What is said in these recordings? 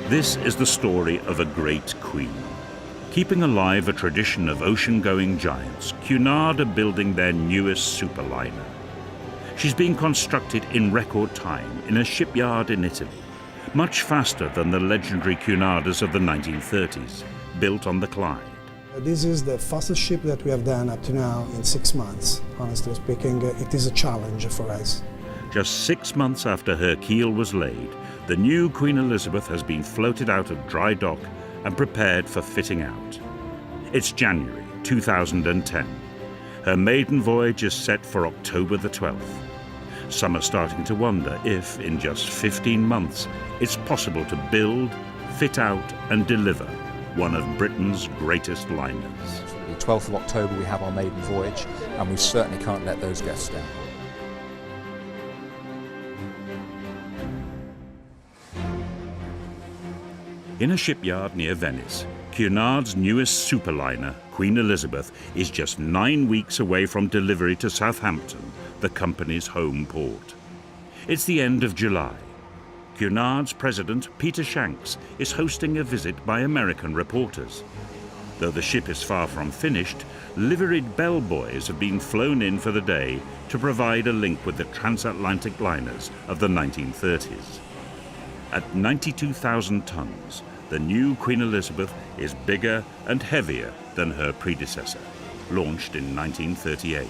This is the story of a great queen. Keeping alive a tradition of ocean-going giants, Cunard are building their newest superliner. She's being constructed in record time in a shipyard in Italy, much faster than the legendary Cunardas of the 1930s, built on the Clyde. This is the fastest ship that we have done up to now in 6 months. Honestly speaking, it is a challenge for us. Just 6 months after her keel was laid, the new Queen Elizabeth has been floated out of dry dock and prepared for fitting out. It's January 2010. Her maiden voyage is set for October the 12th. Some are starting to wonder if, in just 15 months, it's possible to build, fit out and deliver one of Britain's greatest liners. The 12th of October we have our maiden voyage, and we certainly can't let those guests down. In a shipyard near Venice, Cunard's newest superliner, Queen Elizabeth, is just 9 weeks away from delivery to Southampton, the company's home port. It's the end of July. Cunard's president, Peter Shanks, is hosting a visit by American reporters. Though the ship is far from finished, liveried bellboys have been flown in for the day to provide a link with the transatlantic liners of the 1930s. At 92,000 tons, the new Queen Elizabeth is bigger and heavier than her predecessor, launched in 1938.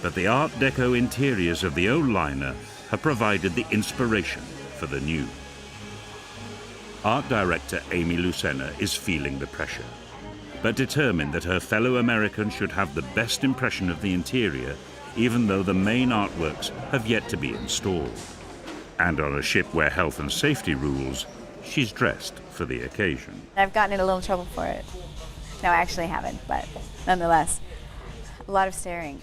But the Art Deco interiors of the old liner have provided the inspiration for the new. Art director Amy Lucena is feeling the pressure, but determined that her fellow Americans should have the best impression of the interior, even though the main artworks have yet to be installed. And on a ship where health and safety rules, she's dressed for the occasion. I've gotten in a little trouble for it. No, I actually haven't, but nonetheless, a lot of staring.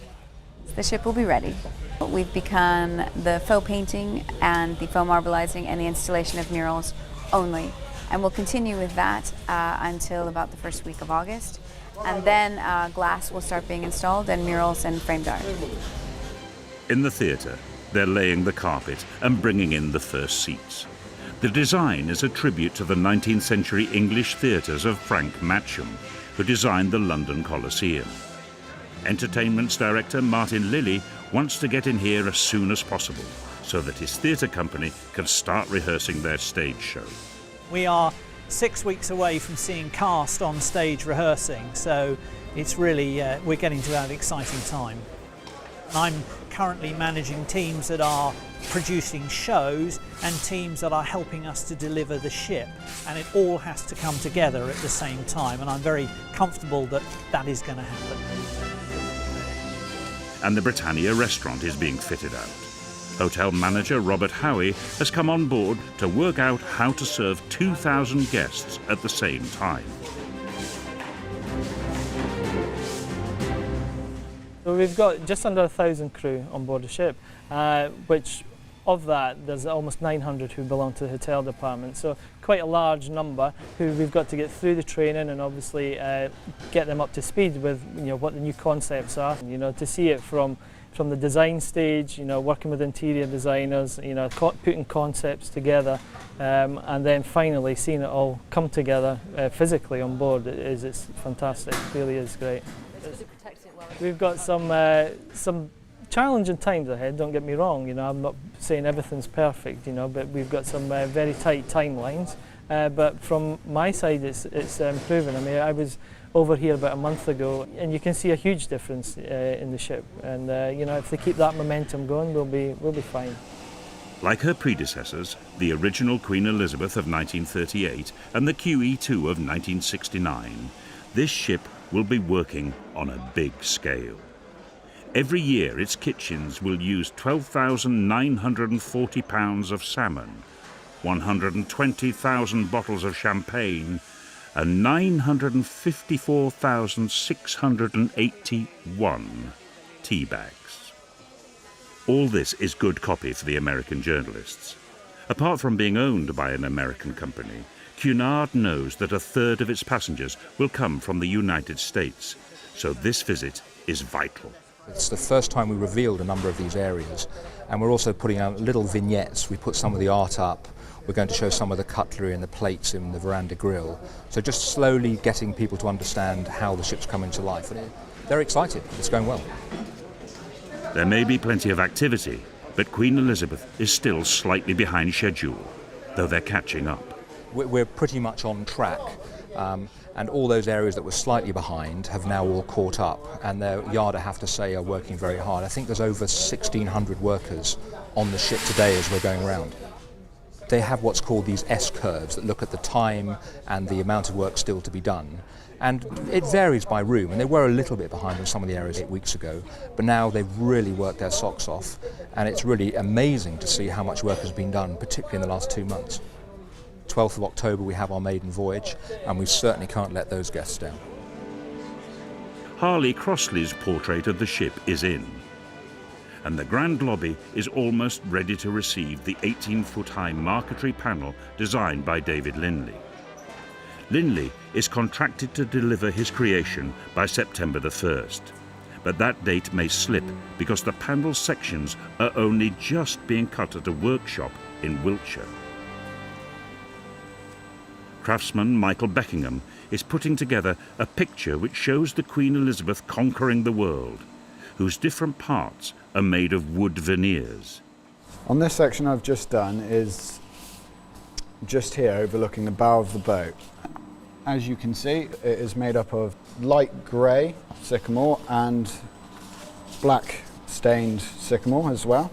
The ship will be ready. We've begun the faux painting and the faux marbleizing and the installation of murals only. And we'll continue with that until about the first week of August. And then glass will start being installed and murals and framed art. In the theatre, they're laying the carpet and bringing in the first seats. The design is a tribute to the 19th century English theatres of Frank Matcham, who designed the London Coliseum. Entertainments director Martin Lilly wants to get in here as soon as possible so that his theatre company can start rehearsing their stage show. We are 6 weeks away from seeing cast on stage rehearsing, so it's really, we're getting to that exciting time. I'm currently managing teams that are producing shows and teams that are helping us to deliver the ship, and it all has to come together at the same time, and I'm very comfortable that that is going to happen. And the Britannia restaurant is being fitted out. Hotel manager Robert Howie has come on board to work out how to serve 2,000 guests at the same time. So we've got just under 1,000 crew on board the ship, which of that there's almost 900 who belong to the hotel department. So quite a large number who we've got to get through the training and obviously get them up to speed with what the new concepts are. To see it from the design stage, working with interior designers, putting concepts together, and then finally seeing it all come together physically on board it's fantastic. It really is great. We've got some challenging times ahead, don't get me wrong, I'm not saying everything's perfect, but we've got some very tight timelines, but from my side it's improving. I mean, I was over here about a month ago and you can see a huge difference in the ship, and if they keep that momentum going, we'll be fine. Like her predecessors, the original Queen Elizabeth of 1938 and the QE2 of 1969, this ship will be working on a big scale. Every year its kitchens will use 12,940 pounds of salmon, 120,000 bottles of champagne and 954,681 tea bags. All this is good copy for the American journalists. Apart from being owned by an American company, Cunard knows that a third of its passengers will come from the United States, so this visit is vital. It's the first time we revealed a number of these areas, and we're also putting out little vignettes. We put some of the art up. We're going to show some of the cutlery and the plates in the veranda grill. So just slowly getting people to understand how the ship's coming to life. And they're excited. It's going well. There may be plenty of activity, but Queen Elizabeth is still slightly behind schedule, though they're catching up. We're pretty much on track, and all those areas that were slightly behind have now all caught up, and the yard, I have to say, are working very hard. I think there's over 1,600 workers on the ship today as we're going around. They have what's called these S-curves that look at the time and the amount of work still to be done. And it varies by room, and they were a little bit behind in some of the areas 8 weeks ago, but now they've really worked their socks off, and it's really amazing to see how much work has been done, particularly in the last 2 months. 12th of October we have our maiden voyage, and we certainly can't let those guests down. Harley Crossley's portrait of the ship is in, and the grand lobby is almost ready to receive the 18-foot-high marquetry panel designed by David Linley. Linley is contracted to deliver his creation by September the 1st, but that date may slip because the panel sections are only just being cut at a workshop in Wiltshire. Craftsman Michael Beckingham is putting together a picture which shows the Queen Elizabeth conquering the world, whose different parts are made of wood veneers. On this section I've just done is just here overlooking the bow of the boat. As you can see, it is made up of light grey sycamore and black stained sycamore as well,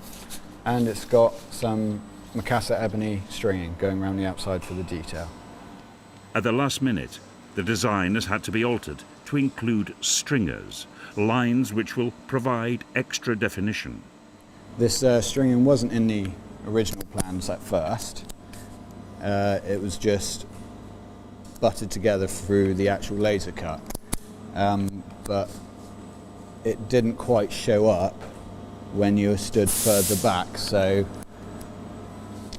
and it's got some Macassar ebony stringing going around the outside for the detail. At the last minute, the design has had to be altered to include stringers, lines which will provide extra definition. This stringing wasn't in the original plans at first. It was just butted together through the actual laser cut, but it didn't quite show up when you stood further back, so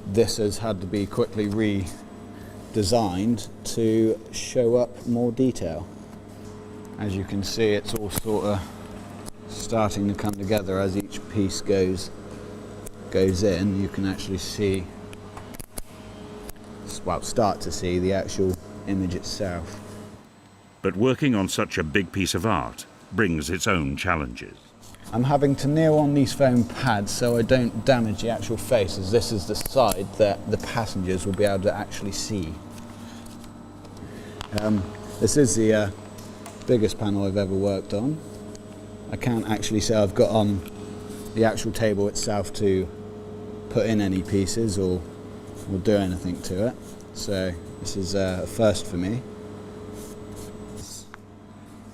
this has had to be quickly redesigned to show up more detail. As you can see, it's all sort of starting to come together as each piece goes in. You can actually see, well, start to see the actual image itself. But working on such a big piece of art brings its own challenges. I'm having to kneel on these foam pads so I don't damage the actual face, as this is the side that the passengers will be able to actually see. This is the biggest panel I've ever worked on. I can't actually say I've got on the actual table itself to put in any pieces or do anything to it, so this is a first for me.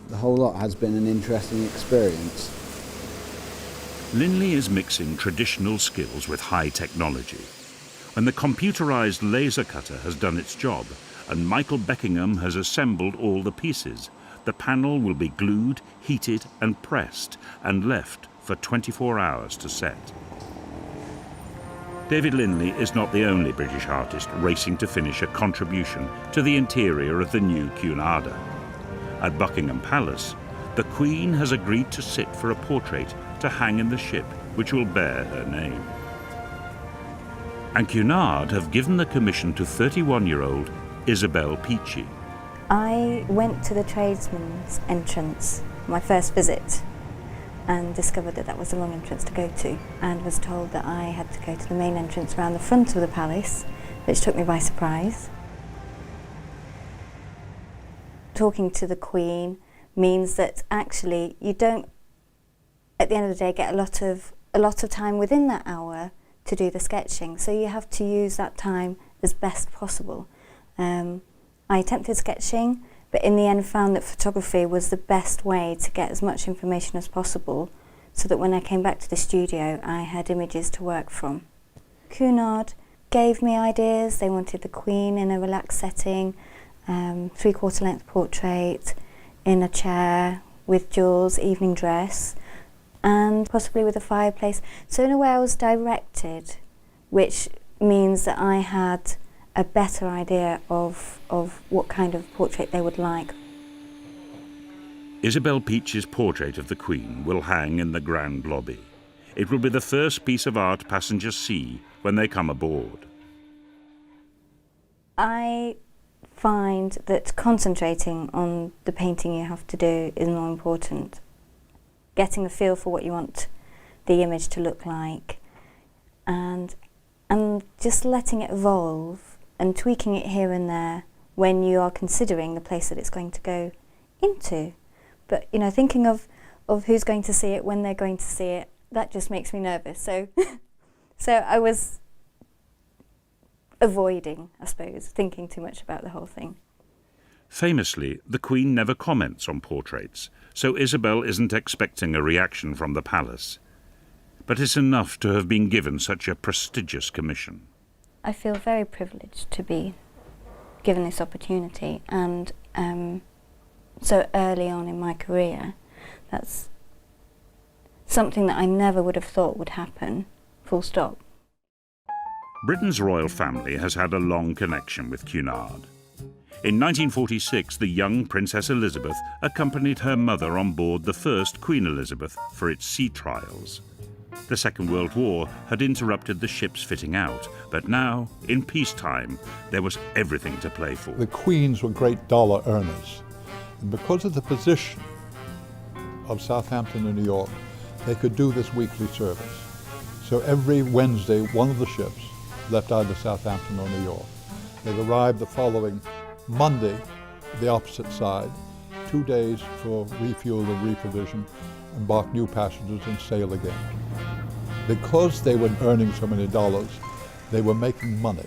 The whole lot has been an interesting experience. Linley is mixing traditional skills with high technology. When the computerized laser cutter has done its job and Michael Beckingham has assembled all the pieces, the panel will be glued, heated and pressed and left for 24 hours to set. David Linley is not the only British artist racing to finish a contribution to the interior of the new Cunarder. At Buckingham Palace, the Queen has agreed to sit for a portrait to hang in the ship which will bear her name. And Cunard have given the commission to 31-year-old Isabel Peachy. I went to the tradesman's entrance, my first visit, and discovered that that was the wrong entrance to go to, and was told that I had to go to the main entrance around the front of the palace, which took me by surprise. Talking to the Queen means that actually you don't, at the end of the day, get a lot of time within that hour to do the sketching, so you have to use that time as best possible. I attempted sketching, but in the end found that photography was the best way to get as much information as possible, so that when I came back to the studio I had images to work from. Cunard gave me ideas. They wanted the Queen in a relaxed setting, 3/4 length portrait, in a chair with jewels, evening dress, and possibly with a fireplace. So in a way I was directed, which means that I had a better idea of what kind of portrait they would like. Isabel Peach's portrait of the Queen will hang in the Grand Lobby. It will be the first piece of art passengers see when they come aboard. I find that concentrating on the painting you have to do is more important. Getting a feel for what you want the image to look like, and just letting it evolve and tweaking it here and there when you are considering the place that it's going to go into. But you know, thinking of who's going to see it, when they're going to see it, that just makes me nervous. So so I was avoiding, I suppose, thinking too much about the whole thing. Famously, the Queen never comments on portraits, so Isabel isn't expecting a reaction from the palace. But it's enough to have been given such a prestigious commission. I feel very privileged to be given this opportunity, and so early on in my career, that's something that I never would have thought would happen, full stop. Britain's royal family has had a long connection with Cunard. In 1946, the young Princess Elizabeth accompanied her mother on board the first Queen Elizabeth for its sea trials. The Second World War had interrupted the ship's fitting out, but now, in peacetime, there was everything to play for. The Queens were great dollar earners, and because of the position of Southampton and New York, they could do this weekly service. So every Wednesday, one of the ships left either Southampton or New York. They'd arrive the following Monday, the opposite side, 2 days for refuel and reprovision, embark new passengers and sail again. Because they were earning so many dollars, they were making money.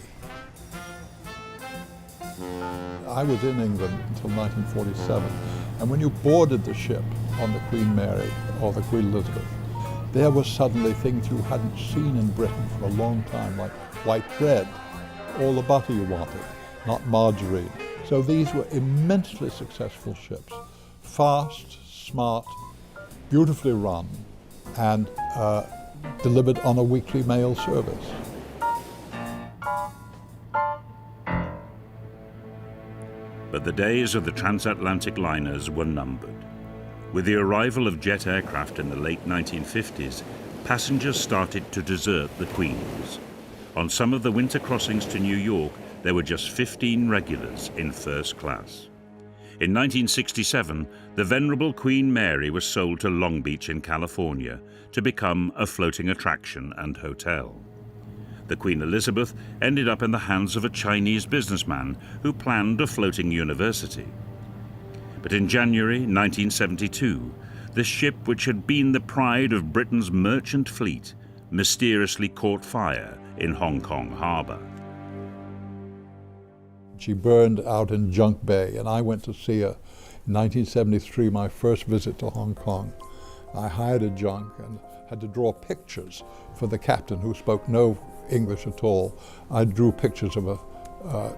I was in England until 1947, and when you boarded the ship on the Queen Mary or the Queen Elizabeth, there were suddenly things you hadn't seen in Britain for a long time, like white bread, all the butter you wanted, not margarine. So these were immensely successful ships, fast, smart, beautifully run, and delivered on a weekly mail service. But the days of the transatlantic liners were numbered. With the arrival of jet aircraft in the late 1950s, passengers started to desert the Queens. On some of the winter crossings to New York, there were just 15 regulars in first class. In 1967, the venerable Queen Mary was sold to Long Beach in California to become a floating attraction and hotel. The Queen Elizabeth ended up in the hands of a Chinese businessman who planned a floating university. But in January 1972, the ship which had been the pride of Britain's merchant fleet mysteriously caught fire in Hong Kong harbour. She burned out in Junk Bay, and I went to see her in 1973, my first visit to Hong Kong. I hired a junk and had to draw pictures for the captain, who spoke no English at all. I drew pictures of a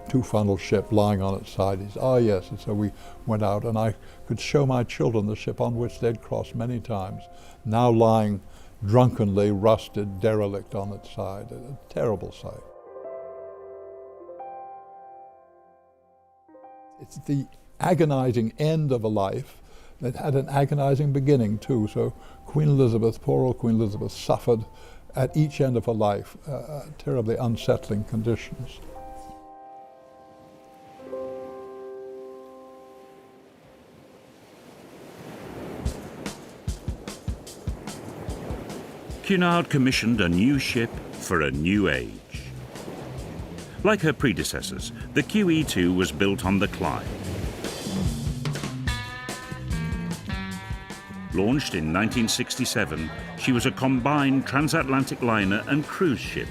two-funnel ship lying on its side. He said, "Oh yes," and so we went out, and I could show my children the ship on which they'd crossed many times, now lying drunkenly rusted, derelict on its side. A terrible sight. It's the agonizing end of a life that had an agonizing beginning too. So Queen Elizabeth, poor old Queen Elizabeth, suffered at each end of her life terribly unsettling conditions. Cunard commissioned a new ship for a new age. Like her predecessors, the QE2 was built on the Clyde. Launched in 1967, she was a combined transatlantic liner and cruise ship,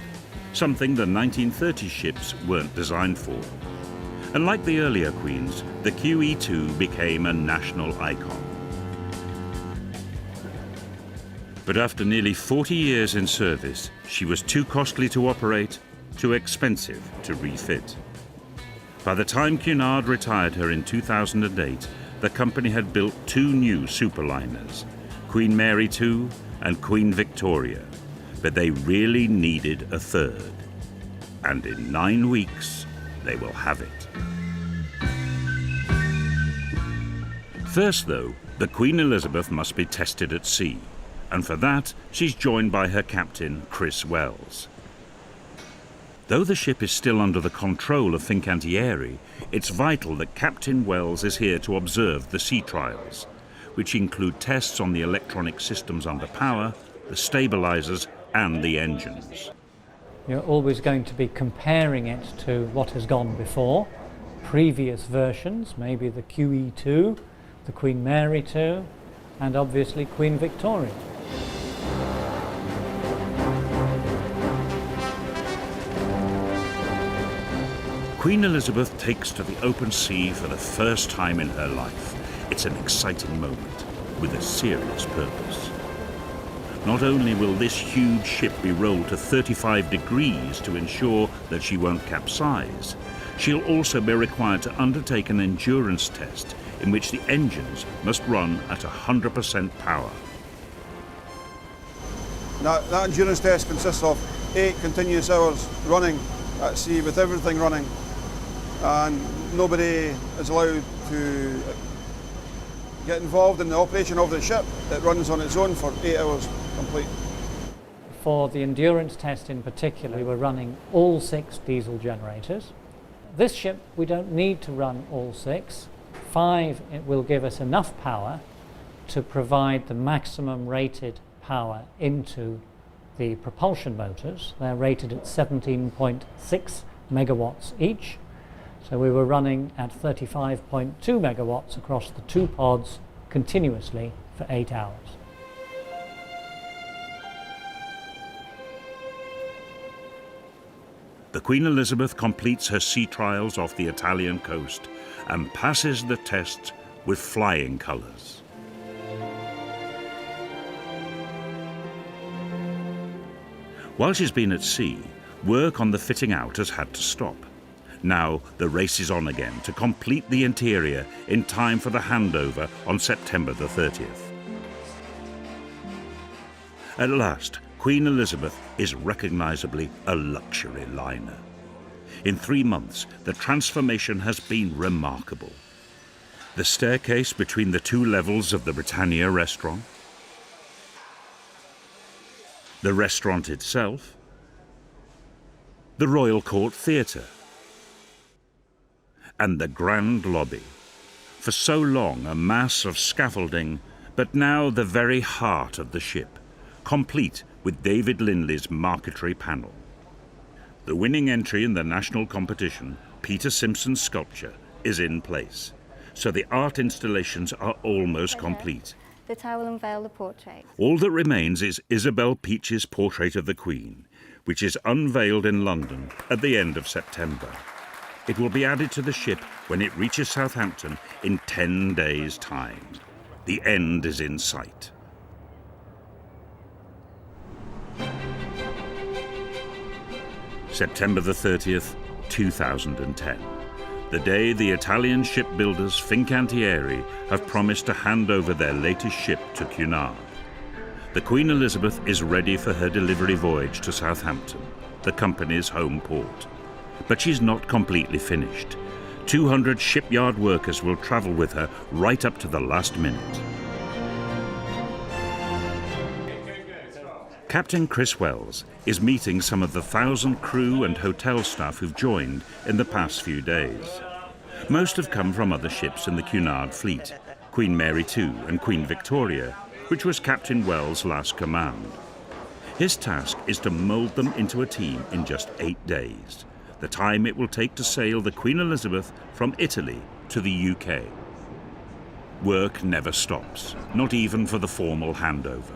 something the 1930 ships weren't designed for. And like the earlier Queens, the QE2 became a national icon. But after nearly 40 years in service, she was too costly to operate, too expensive to refit. By the time Cunard retired her in 2008, the company had built two new superliners, Queen Mary II and Queen Victoria, but they really needed a third. And in 9 weeks, they will have it. First, though, The Queen Elizabeth must be tested at sea, and for that she's joined by her captain, Chris Wells. Though the ship is still under the control of Fincantieri, it's vital that Captain Wells is here to observe the sea trials, which include tests on the electronic systems under power, the stabilizers and the engines. You're always going to be comparing it to what has gone before, previous versions, maybe the QE2, the Queen Mary 2, and obviously Queen Victoria. Queen Elizabeth takes to the open sea for the first time in her life. It's an exciting moment with a serious purpose. Not only will this huge ship be rolled to 35 degrees to ensure that she won't capsize, she'll also be required to undertake an endurance test in which the engines must run at 100% power. That endurance test consists of 8 continuous hours running at sea with everything running, and nobody is allowed to get involved in the operation of the ship. It runs on its own for 8 hours complete. For the endurance test in particular, we were running all 6 diesel generators. This ship, we don't need to run all 6. 5, it will give us enough power to provide the maximum rated power into the propulsion motors. They're rated at 17.6 megawatts each. So we were running at 35.2 megawatts across the 2 pods continuously for 8 hours. The Queen Elizabeth completes her sea trials off the Italian coast and passes the tests with flying colours. While she's been at sea, work on the fitting out has had to stop. Now the race is on again to complete the interior in time for the handover on September the 30th. At last, Queen Elizabeth is recognisably a luxury liner. In 3 months, the transformation has been remarkable. The staircase between the 2 levels of the Britannia restaurant, the restaurant itself, the Royal Court Theatre, and the grand lobby. For so long a mass of scaffolding, but now the very heart of the ship, complete with David Lindley's marquetry panel. The winning entry in the national competition, Peter Simpson's sculpture, is in place, so the art installations are almost complete. That I will unveil the portrait. All that remains is Isabel Peach's portrait of the Queen, which is unveiled in London at the end of September. It will be added to the ship when it reaches Southampton in 10 days' time. The end is in sight. September the 30th, 2010. The day the Italian shipbuilders Fincantieri have promised to hand over their latest ship to Cunard. The Queen Elizabeth is ready for her delivery voyage to Southampton, the company's home port. But she's not completely finished. 200 shipyard workers will travel with her right up to the last minute. Captain Chris Wells is meeting some of the 1,000 crew and hotel staff who've joined in the past few days. Most have come from other ships in the Cunard fleet, Queen Mary 2 and Queen Victoria, which was Captain Wells' last command. His task is to mould them into a team in just 8 days, the time it will take to sail the Queen Elizabeth from Italy to the UK. Work never stops, not even for the formal handover.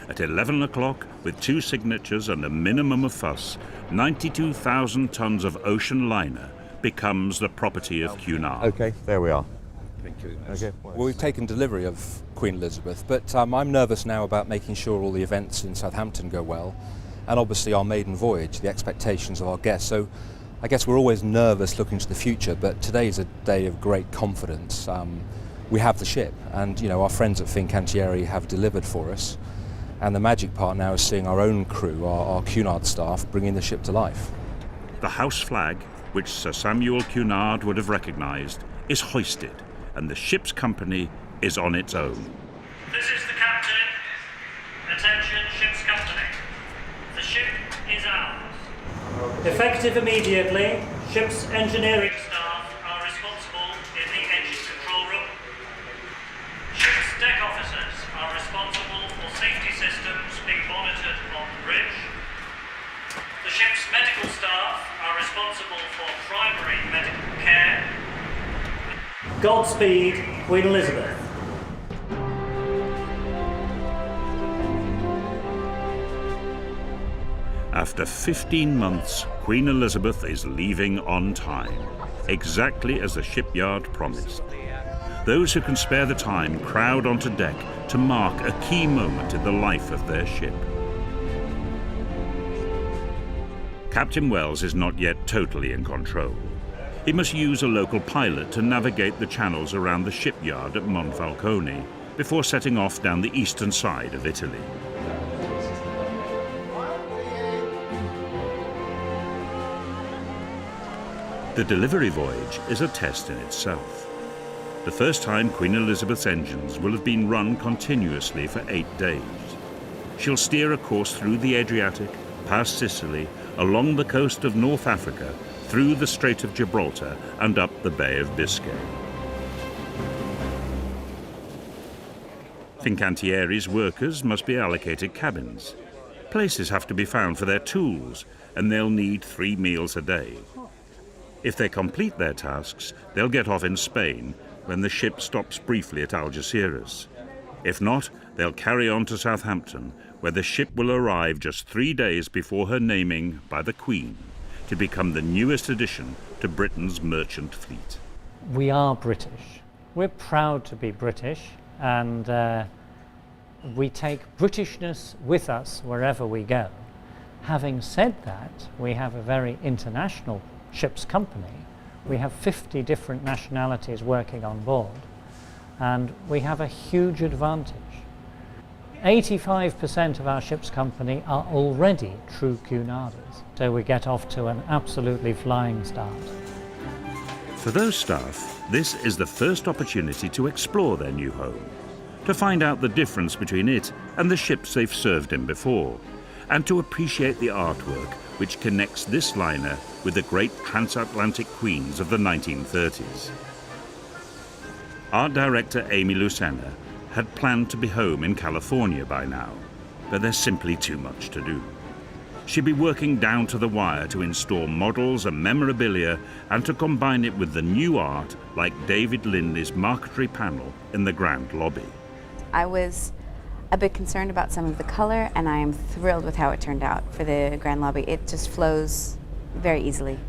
At 11 o'clock, with 2 signatures and a minimum of fuss, 92,000 tons of ocean liner becomes the property of Cunard. Okay, there we are. Thank you. Okay. Well, we've taken delivery of Queen Elizabeth, but I'm nervous now about making sure all the events in Southampton go well, and obviously our maiden voyage, the expectations of our guests. So I guess we're always nervous looking to the future, but today is a day of great confidence. We have the ship, and our friends at Fincantieri have delivered for us. And the magic part now is seeing our own crew, our Cunard staff, bringing the ship to life. The house flag, which Sir Samuel Cunard would have recognised, is hoisted, and the ship's company is on its own. This is the captain. Attention, ship's company. The ship is ours. Effective immediately, ship's engineering staff are responsible in the engine control room. Ship's deck officers are responsible for safety systems being monitored on the bridge. The ship's medical staff are responsible for primary medical care. Godspeed, Queen Elizabeth. After 15 months, Queen Elizabeth is leaving on time, exactly as the shipyard promised. Those who can spare the time crowd onto deck to mark a key moment in the life of their ship. Captain Wells is not yet totally in control. He must use a local pilot to navigate the channels around the shipyard at Monfalcone before setting off down the eastern side of Italy. The delivery voyage is a test in itself. The first time Queen Elizabeth's engines will have been run continuously for 8 days. She'll steer a course through the Adriatic, past Sicily, along the coast of North Africa, through the Strait of Gibraltar and up the Bay of Biscay. Fincantieri's workers must be allocated cabins. Places have to be found for their tools, and they'll need 3 meals a day. If they complete their tasks, they'll get off in Spain when the ship stops briefly at Algeciras. If not, they'll carry on to Southampton, where the ship will arrive just 3 days before her naming by the Queen to become the newest addition to Britain's merchant fleet. We are British. We're proud to be British, and we take Britishness with us wherever we go. Having said that, we have a very international ship's company. We have 50 different nationalities working on board, and we have a huge advantage. 85% of our ship's company are already true Cunarders, so we get off to an absolutely flying start. For those staff, this is the first opportunity to explore their new home, to find out the difference between it and the ships they've served in before, and to appreciate the artwork which connects this liner with the great transatlantic queens of the 1930s. Art director Amy Lucena had planned to be home in California by now, but there's simply too much to do. She'd be working down to the wire to install models and memorabilia and to combine it with the new art like David Lindley's marquetry panel in the Grand Lobby. I was a bit concerned about some of the color, and I am thrilled with how it turned out for the Grand Lobby. It just flows very easily.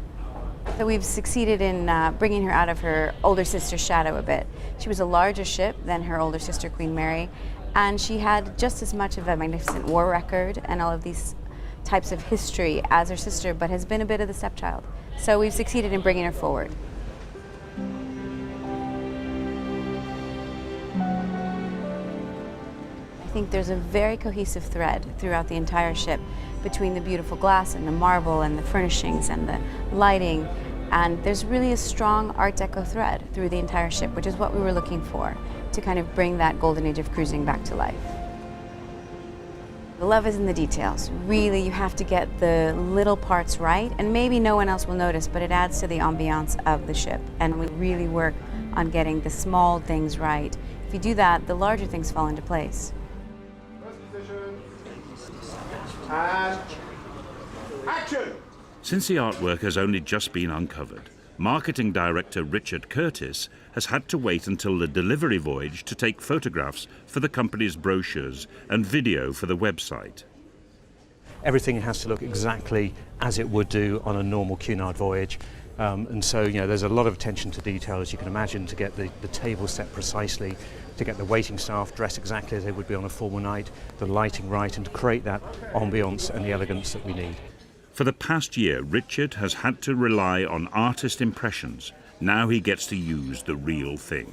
So we've succeeded in bringing her out of her older sister's shadow a bit. She was a larger ship than her older sister, Queen Mary, and she had just as much of a magnificent war record and all of these types of history as her sister, but has been a bit of the stepchild. So we've succeeded in bringing her forward. I think there's a very cohesive thread throughout the entire ship between the beautiful glass and the marble and the furnishings and the lighting, and there's really a strong Art Deco thread through the entire ship, which is what we were looking for, to kind of bring that golden age of cruising back to life. The love is in the details. Really, you have to get the little parts right, and maybe no one else will notice, but it adds to the ambiance of the ship, and we really work on getting the small things right. If you do that, the larger things fall into place. And action! Since the artwork has only just been uncovered, marketing director Richard Curtis has had to wait until the delivery voyage to take photographs for the company's brochures and video for the website. Everything has to look exactly as it would do on a normal Cunard voyage. And so, there's a lot of attention to detail, as you can imagine, to get the table set precisely, to get the waiting staff dressed exactly as they would be on a formal night, the lighting right, and to create that ambience and the elegance that we need. For the past year, Richard has had to rely on artist impressions. Now he gets to use the real thing.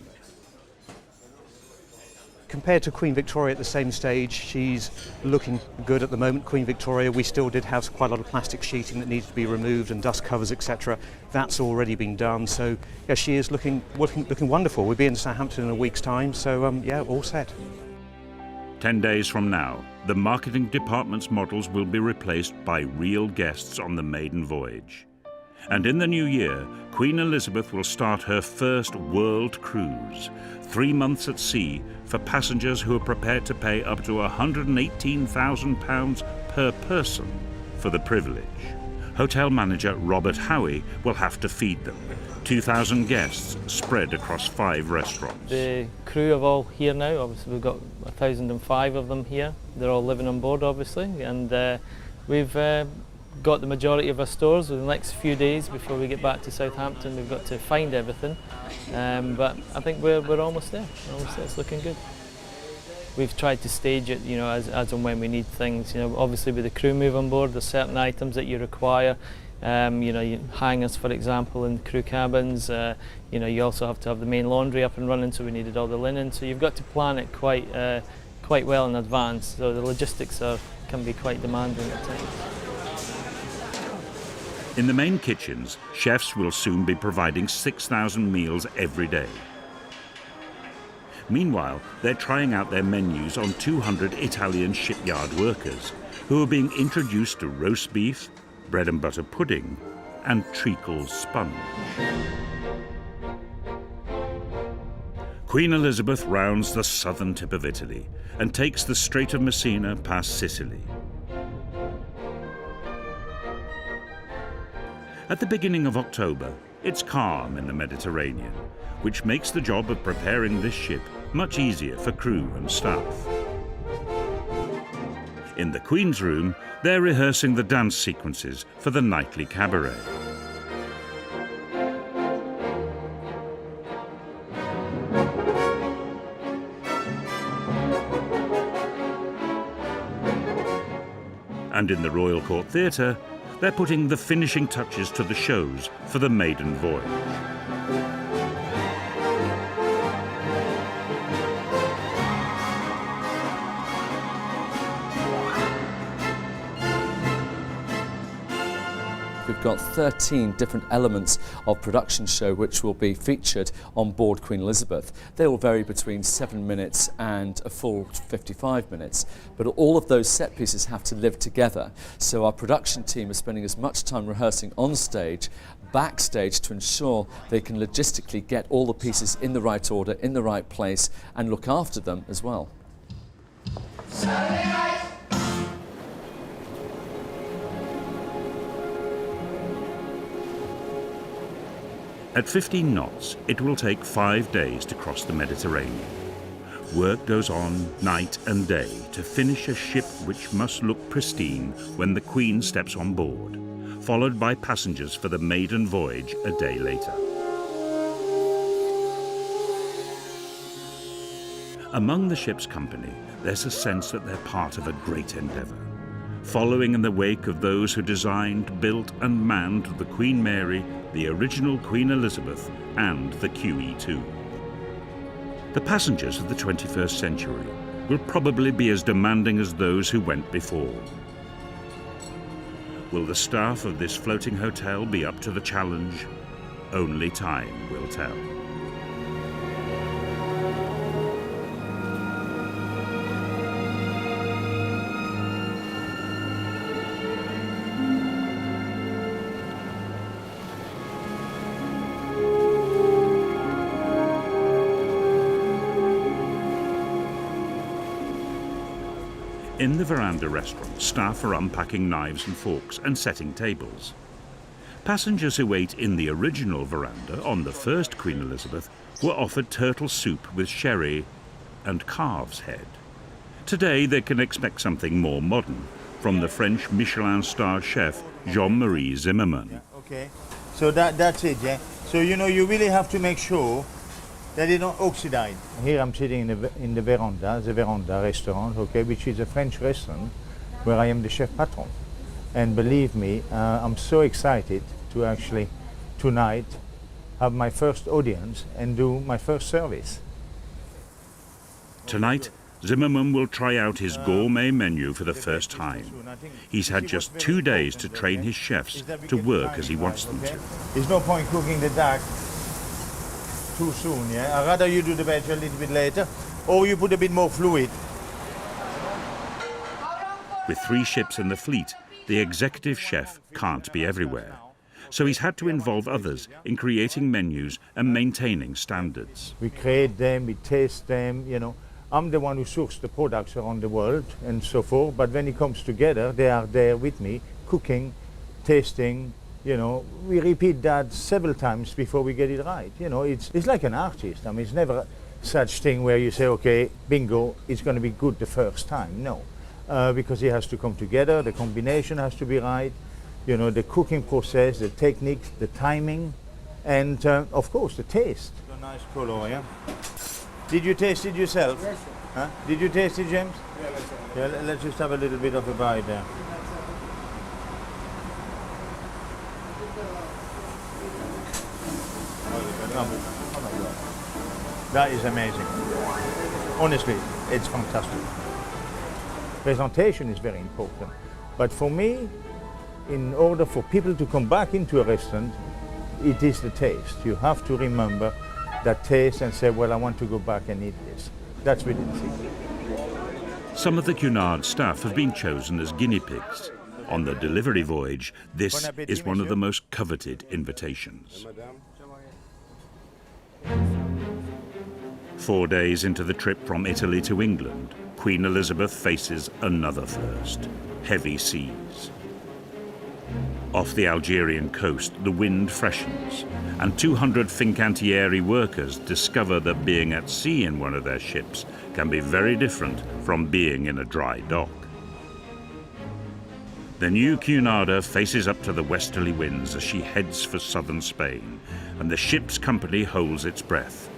Compared to Queen Victoria at the same stage, she's looking good at the moment. Queen Victoria, we still did have quite a lot of plastic sheeting that needed to be removed and dust covers, etc. That's already been done, so yeah, she is looking wonderful. We'll be in Southampton in a week's time, so yeah, all set. 10 days from now, the marketing department's models will be replaced by real guests on the maiden voyage. And in the new year, Queen Elizabeth will start her first world cruise, 3 months at sea, for passengers who are prepared to pay up to £118,000 per person for the privilege. Hotel manager Robert Howie will have to feed them. 2,000 guests spread across 5 restaurants. The crew are all here now. Obviously we've got 1,005 of them here. They're all living on board obviously, and we've got the majority of our stores. In the next few days before we get back to Southampton, we've got to find everything, but I think we're almost there. It's looking good. We've tried to stage it, you know, as and when we need things. You know, obviously with the crew move on board, there's certain items that you require. You know, hangers, for example, in crew cabins. You know, you also have to have the main laundry up and running, so we needed all the linen. So you've got to plan it quite well in advance. So the logistics can be quite demanding at times. In the main kitchens, chefs will soon be providing 6,000 meals every day. Meanwhile, they're trying out their menus on 200 Italian shipyard workers who are being introduced to roast beef, bread and butter pudding, and treacle sponge. Queen Elizabeth rounds the southern tip of Italy and takes the Strait of Messina past Sicily. At the beginning of October, it's calm in the Mediterranean, which makes the job of preparing this ship much easier for crew and staff. In the Queen's room, they're rehearsing the dance sequences for the nightly cabaret. And in the Royal Court Theatre, they're putting the finishing touches to the shows for the maiden voyage. We've got 13 different elements of production show which will be featured on board Queen Elizabeth. They will vary between 7 minutes and a full 55 minutes, but all of those set pieces have to live together. So our production team is spending as much time rehearsing on stage, backstage, to ensure they can logistically get all the pieces in the right order, in the right place, and look after them as well. At 15 knots, it will take 5 days to cross the Mediterranean. Work goes on night and day to finish a ship which must look pristine when the Queen steps on board, followed by passengers for the maiden voyage a day later. Among the ship's company, there's a sense that they're part of a great endeavour, following in the wake of those who designed, built and manned the Queen Mary, the original Queen Elizabeth and the QE2. The passengers of the 21st century will probably be as demanding as those who went before. Will the staff of this floating hotel be up to the challenge? Only time will tell. In the Veranda restaurant, staff are unpacking knives and forks and setting tables. Passengers who ate in the original Veranda on the first Queen Elizabeth were offered turtle soup with sherry and calf's head. Today they can expect something more modern from the French Michelin-starred chef Jean-Marie Zimmermann. Yeah, okay, so that's it, yeah? So, you know, you really have to make sure that they don't oxidize. Here I'm sitting in the Veranda restaurant, okay, which is a French restaurant where I am the chef patron. And believe me, I'm so excited to actually tonight have my first audience and do my first service. Tonight, Zimmermann will try out his gourmet menu for the first time. He's had just 2 days to train his chefs to work as he wants them to. There's no point cooking the duck too soon, yeah? I'd rather you do the veg a little bit later, or you put a bit more fluid With 3 ships in the fleet, the executive chef can't be everywhere. So he's had to involve others in creating menus and maintaining standards. We create them, we taste them, you know. I'm the one who sources the products around the world and so forth, but when it comes together, they are there with me, cooking, tasting, you know. We repeat that several times before we get it right. You know, it's like an artist. I mean, it's never such thing where you say, okay, bingo, it's going to be good the first time. No, because it has to come together, the combination has to be right, you know, the cooking process, the technique, the timing, and of course the taste. It's a nice color, yeah? Did you taste it yourself? Yes, sir. Huh? Did you taste it, James? Yeah, let's just have a little bit of a bite there. Oh my God. That is amazing. Honestly, it's fantastic. Presentation is very important. But for me, in order for people to come back into a restaurant, it is the taste. You have to remember that taste and say, well, I want to go back and eat this. That's really the secret. Some of the Cunard staff have been chosen as guinea pigs. On the delivery voyage, this is one of the most coveted invitations. 4 days into the trip from Italy to England, Queen Elizabeth faces another first: heavy seas. Off the Algerian coast, the wind freshens, and 200 Fincantieri workers discover that being at sea in one of their ships can be very different from being in a dry dock. The new Cunarder faces up to the westerly winds as she heads for southern Spain, and the ship's company holds its breath.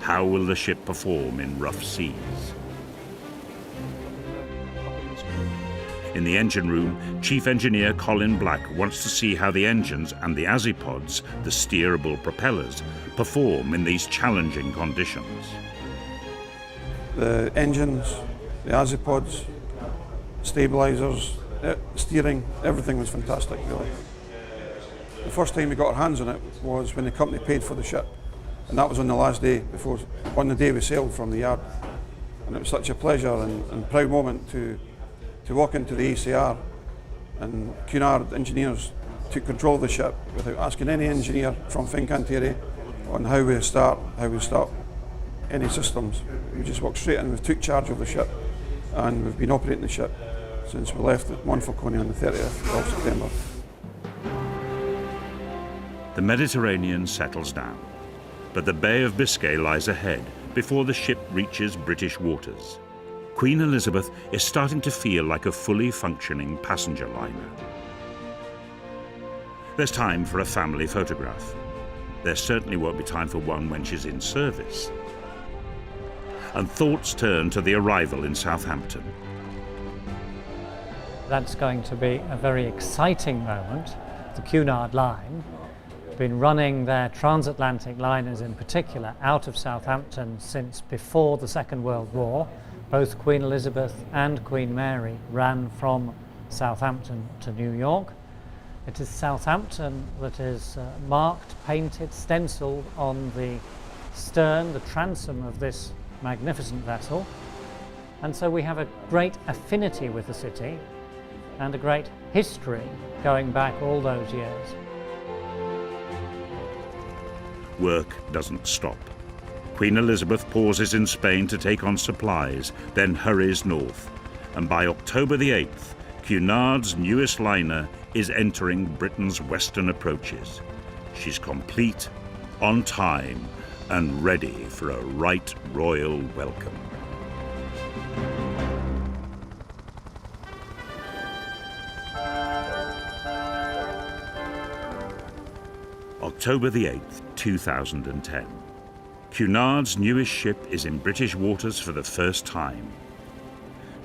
How will the ship perform in rough seas? In the engine room, Chief Engineer Colin Black wants to see how the engines and the azipods, the steerable propellers, perform in these challenging conditions. The engines, the azipods, stabilisers, steering, everything was fantastic, really. The first time we got our hands on it was when the company paid for the ship, and that was on the last day, on the day we sailed from the yard. And it was such a pleasure and proud moment to walk into the ACR, and Cunard engineers took control of the ship without asking any engineer from Fincantieri on how we start any systems. We just walked straight in, we took charge of the ship, and we've been operating the ship since we left at Monfalcone on the 30th of September. The Mediterranean settles down, but the Bay of Biscay lies ahead before the ship reaches British waters. Queen Elizabeth is starting to feel like a fully functioning passenger liner. There's time for a family photograph. There certainly won't be time for one when she's in service. And thoughts turn to the arrival in Southampton. That's going to be a very exciting moment. The Cunard Line have been running their transatlantic liners in particular out of Southampton since before the Second World War. Both Queen Elizabeth and Queen Mary ran from Southampton to New York. It is Southampton that is marked, painted, stenciled on the stern, the transom of this magnificent vessel. And so we have a great affinity with the city and a great history going back all those years. Work doesn't stop. Queen Elizabeth pauses in Spain to take on supplies, then hurries north. And by October the 8th, Cunard's newest liner is entering Britain's western approaches. She's complete, on time, and ready for a right royal welcome. October the 8th, 2010. Cunard's newest ship is in British waters for the first time.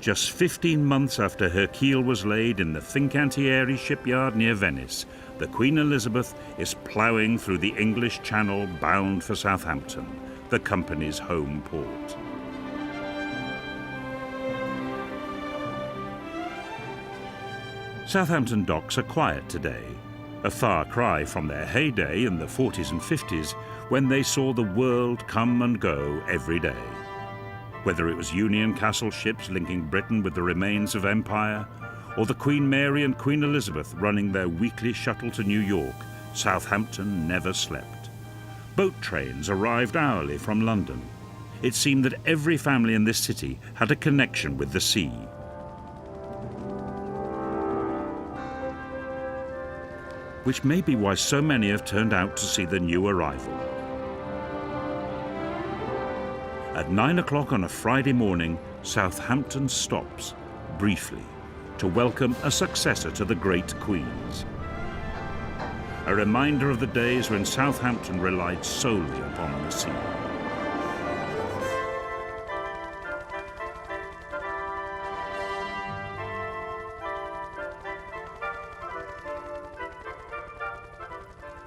Just 15 months after her keel was laid in the Fincantieri shipyard near Venice, the Queen Elizabeth is ploughing through the English Channel bound for Southampton, the company's home port. Southampton docks are quiet today, a far cry from their heyday in the 40s and 50s, when they saw the world come and go every day. Whether it was Union Castle ships linking Britain with the remains of empire, or the Queen Mary and Queen Elizabeth running their weekly shuttle to New York, Southampton never slept. Boat trains arrived hourly from London. It seemed that every family in this city had a connection with the sea. Which may be why so many have turned out to see the new arrival. At 9 o'clock on a Friday morning, Southampton stops, briefly, to welcome a successor to the great Queens. A reminder of the days when Southampton relied solely upon the sea.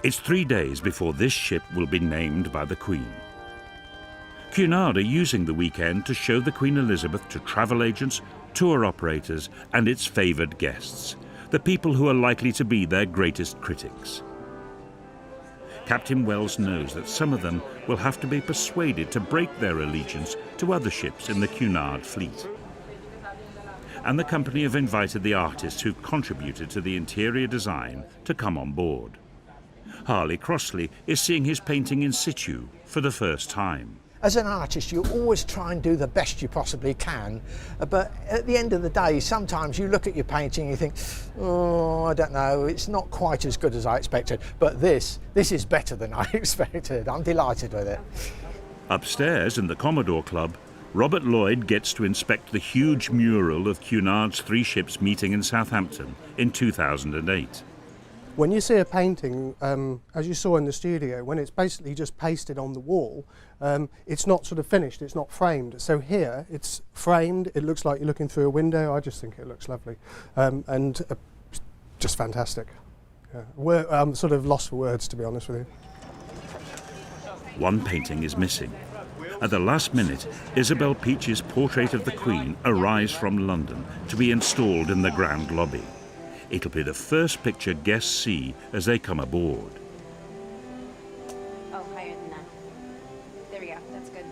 It's 3 days before this ship will be named by the Queen. Cunard are using the weekend to show the Queen Elizabeth to travel agents, tour operators, and its favoured guests, the people who are likely to be their greatest critics. Captain Wells knows that some of them will have to be persuaded to break their allegiance to other ships in the Cunard fleet. And the company have invited the artists who've contributed to the interior design to come on board. Harley Crossley is seeing his painting in situ for the first time. As an artist, you always try and do the best you possibly can, but at the end of the day, sometimes you look at your painting and you think, oh, I don't know, it's not quite as good as I expected, but this is better than I expected. I'm delighted with it. Upstairs in the Commodore Club, Robert Lloyd gets to inspect the huge mural of Cunard's 3 ships meeting in Southampton in 2008. When you see a painting, as you saw in the studio, when it's basically just pasted on the wall, it's not sort of finished, it's not framed. So here, it's framed, it looks like you're looking through a window. I just think it looks lovely and just fantastic. Yeah. I'm sort of lost for words, to be honest with you. One painting is missing. At the last minute, Isabel Peach's portrait of the Queen arrives from London to be installed in the grand lobby. It'll be the first picture guests see as they come aboard. Oh, higher than that. There we go. That's good.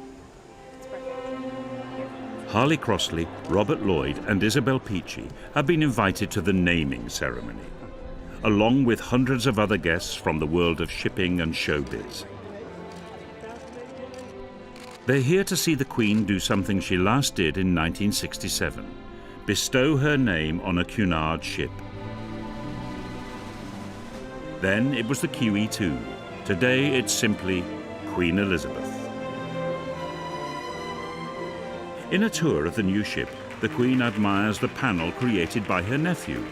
That's perfect. Harley Crossley, Robert Lloyd and Isabel Peachy have been invited to the naming ceremony, along with hundreds of other guests from the world of shipping and showbiz. They're here to see the Queen do something she last did in 1967, bestow her name on a Cunard ship. Then it was the QE2. Today it's simply Queen Elizabeth. In a tour of the new ship, the Queen admires the panel created by her nephew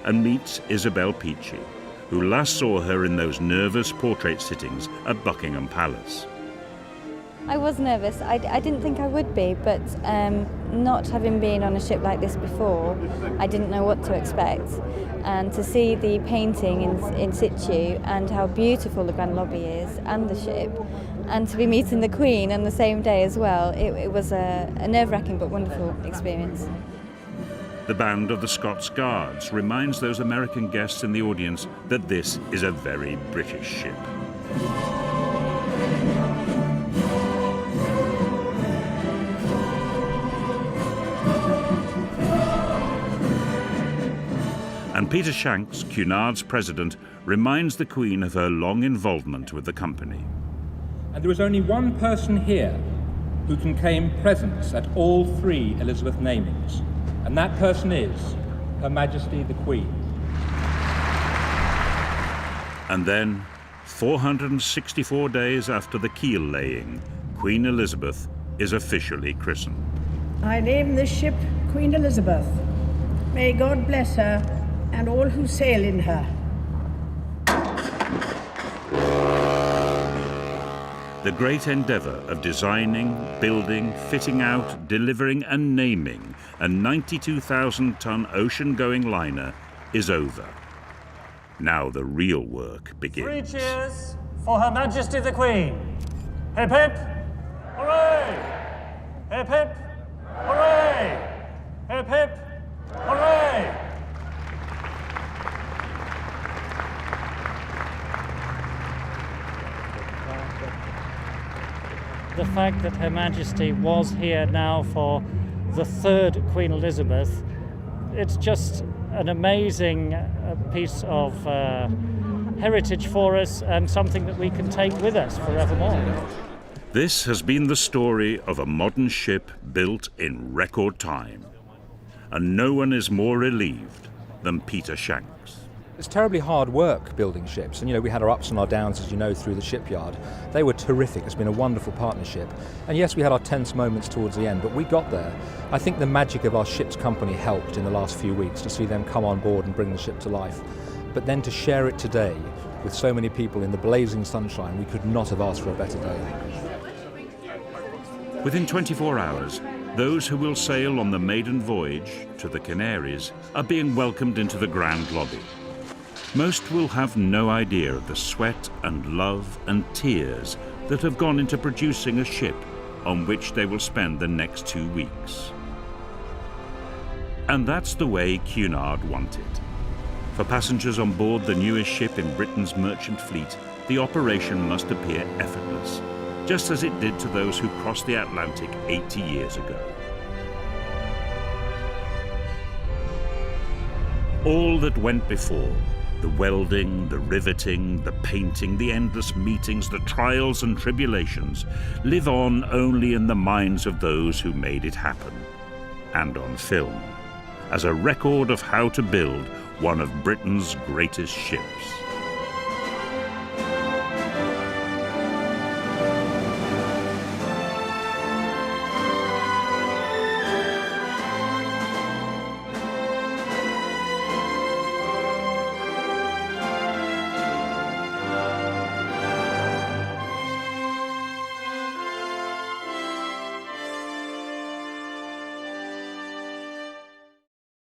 and meets Isabel Peachy, who last saw her in those nervous portrait sittings at Buckingham Palace. I was nervous. I didn't think I would be, but not having been on a ship like this before, I didn't know what to expect. And to see the painting in situ and how beautiful the Grand Lobby is and the ship, and to be meeting the Queen on the same day as well, it was a nerve-wracking but wonderful experience. The band of the Scots Guards reminds those American guests in the audience that this is a very British ship. And Peter Shanks, Cunard's president, reminds the Queen of her long involvement with the company. And there is only one person here who can claim presence at all 3 Elizabeth namings, and that person is Her Majesty the Queen. And then, 464 days after the keel laying, Queen Elizabeth is officially christened. I name this ship Queen Elizabeth. May God bless her and all who sail in her. The great endeavour of designing, building, fitting out, delivering and naming a 92,000-ton ocean-going liner is over. Now the real work begins. 3 cheers for Her Majesty the Queen. Hip hip, hooray! Hip hip, hooray! Hip hip, hooray! the fact that Her Majesty was here now for the third Queen Elizabeth, it's just an amazing piece of heritage for us and something that we can take with us forevermore. This has been the story of a modern ship built in record time. And no one is more relieved than Peter Shanks. It's terribly hard work building ships, and we had our ups and our downs, as you know, through the shipyard. They were terrific. It's been a wonderful partnership. And yes, we had our tense moments towards the end, but we got there. I think the magic of our ship's company helped in the last few weeks to see them come on board and bring the ship to life. But then to share it today with so many people in the blazing sunshine, we could not have asked for a better day. Within 24 hours, those who will sail on the maiden voyage to the Canaries are being welcomed into the grand lobby. Most will have no idea of the sweat and love and tears that have gone into producing a ship on which they will spend the next 2 weeks. And that's the way Cunard wanted. For passengers on board the newest ship in Britain's merchant fleet, the operation must appear effortless, just as it did to those who crossed the Atlantic 80 years ago. All that went before, the welding, the riveting, the painting, the endless meetings, the trials and tribulations, live on only in the minds of those who made it happen, and on film, as a record of how to build one of Britain's greatest ships.